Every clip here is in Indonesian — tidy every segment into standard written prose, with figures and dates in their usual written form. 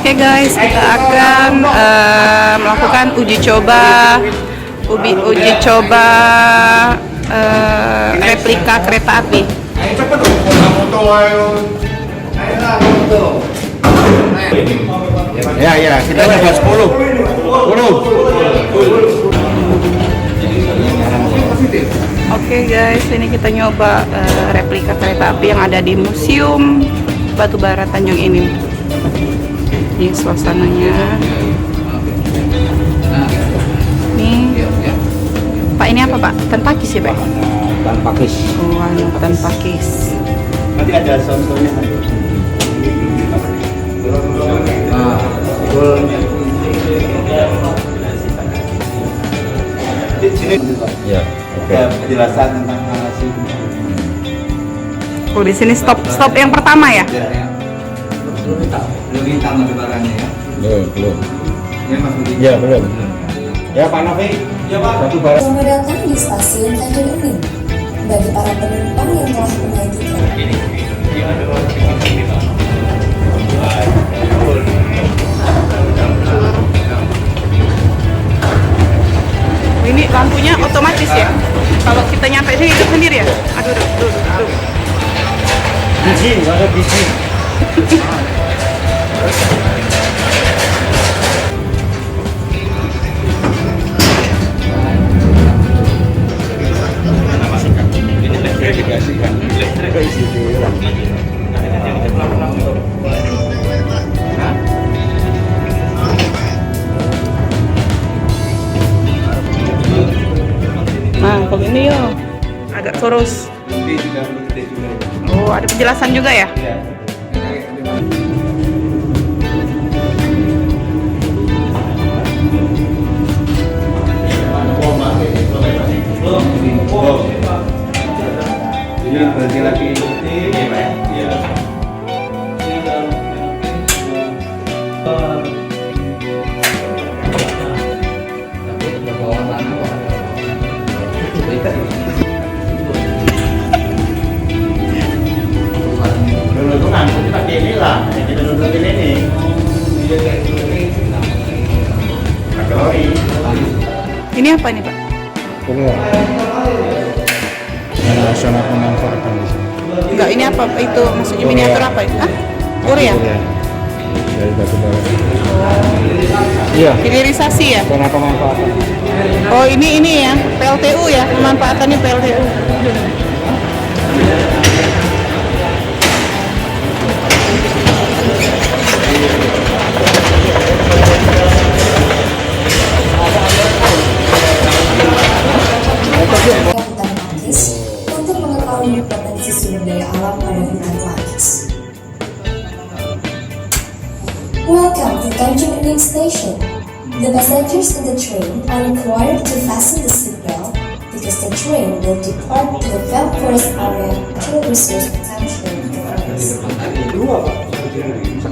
Oke guys, kita akan melakukan uji coba replika kereta api. Ya, kita coba 10. Oke guys, ini kita nyoba replika kereta api yang ada di Museum Batubara Tanjung ini. Ini suasananya. Nih, Pak, ini apa Pak? Tan pakis ya Pak? Tan pakis. Oh, tan pakis. Nanti ada sound-soundnya. Sini. Ya, oke. Penjelasan tentang narasi. Oh, di sini stop yang pertama ya? Belum hitam lebarannya ya? Belum. Ya Mas Budi? Ya, belum. Ya, Pak Novi. Ya, Pak. Batubara. Selamat datang di stasiun Tanjung Emin. Bagi para penumpang yang telah menaiki kereta. Ini lampunya otomatis ya? Kalau kita nyampe sini hidup sendiri ya? Aduh. Biji, ada biji. Nah, kalau ini yo agak kurus. Oh, ada penjelasan juga ya? Ini berarti lagi ini Pak ya? Dulu itu ngangkut pakai ini lah, kita duduk ini. Kalori. Ini apa nih Pak? Keluar. Yang sangat memanfaatkan di sini. Enggak, ini apa? Itu maksudnya miniatur apa itu? Hah? Urea? Dari batubara. Iya. Hilirisasi ya? Karena pemanfaatan. Oh, ini ya, PLTU ya, pemanfaatannya PLTU. Hutan Pakis untuk mengetahui potensi sumber daya alam pada hutan Pakis. Welcome to Tanjung Emin Station. The passengers in the train are required to fasten the seatbelt because the train will depart to the Veld Forest area to resource potential.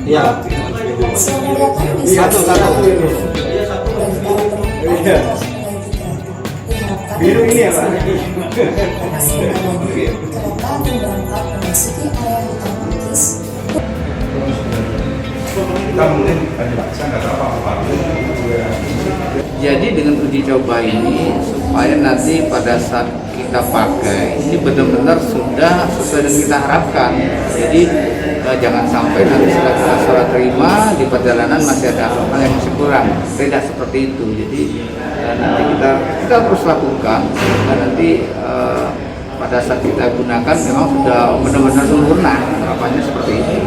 Iya. Selamat datang di stasiun Tanjung Emin. Bagi para penumpang yang telah menaiki kereta, diharapkan Biru ini ya Pak? sebentar lagi kereta akan berangkat memasuki area hutan Pakis. Jadi dengan uji coba ini supaya nanti pada saat kita pakai ini benar-benar sudah sesuai dengan kita harapkan. Jadi jangan sampai nanti setelah kita serah terima di perjalanan masih ada hal yang masih kurang. Tidak seperti itu. Jadi nanti kita terus lakukan dan nanti pada saat kita gunakan memang sudah benar-benar sempurna. Harapannya seperti itu.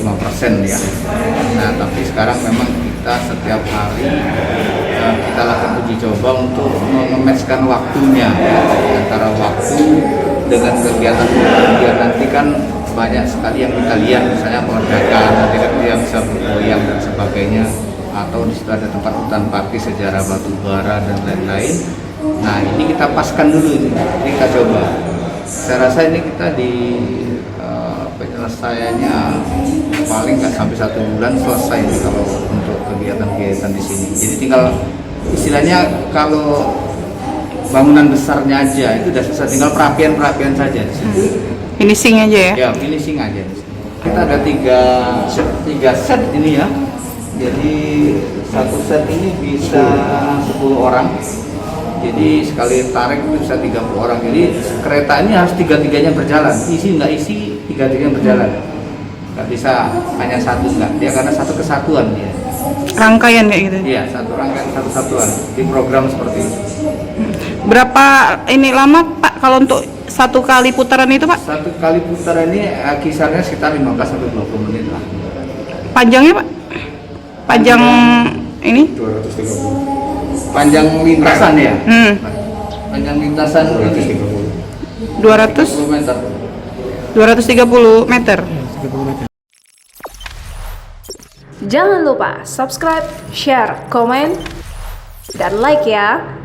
5% ya. Nah, tapi sekarang memang kita setiap hari kita lakukan uji coba untuk mematchkan waktunya ya, antara waktu dengan kegiatan nanti kan banyak sekali yang kita lihat, misalnya peledakan, nanti kan yang bisa bergoyang dan sebagainya, atau di situ ada tempat hutan pakis sejarah batu bara dan lain-lain. Nah, ini kita paskan dulu ini kita coba. Saya rasa ini kita di penyelesaiannya paling nggak sampai 1 bulan selesai nih kalau untuk kegiatan-kegiatan di sini. Jadi tinggal istilahnya kalau bangunan besarnya aja itu udah selesai, tinggal perapian saja di sini. Finishing aja ya? Ya, finishing aja di sini. Kita ada tiga set ini ya. Jadi satu set ini bisa 10 orang. Jadi sekali tarik itu bisa 30 orang. Jadi kereta ini harus tiga-tiganya berjalan. Isi nggak isi, tiga-tiganya berjalan. Nggak bisa hanya satu nggak. Dia karena satu kesatuan dia. Rangkaian kayak gitu. Iya, satu rangkaian satu satuan. Di program seperti itu. Berapa ini lama Pak kalau untuk satu kali putaran itu Pak? Satu kali putaran ini kisarnya sekitar 15 sampai 20 menit lah. Panjangnya Pak? Panjang ini? 230. Panjang lintasan ya? Panjang lintasan 200 30 meter. 230 meter. Jangan lupa subscribe, share, komen, dan like ya.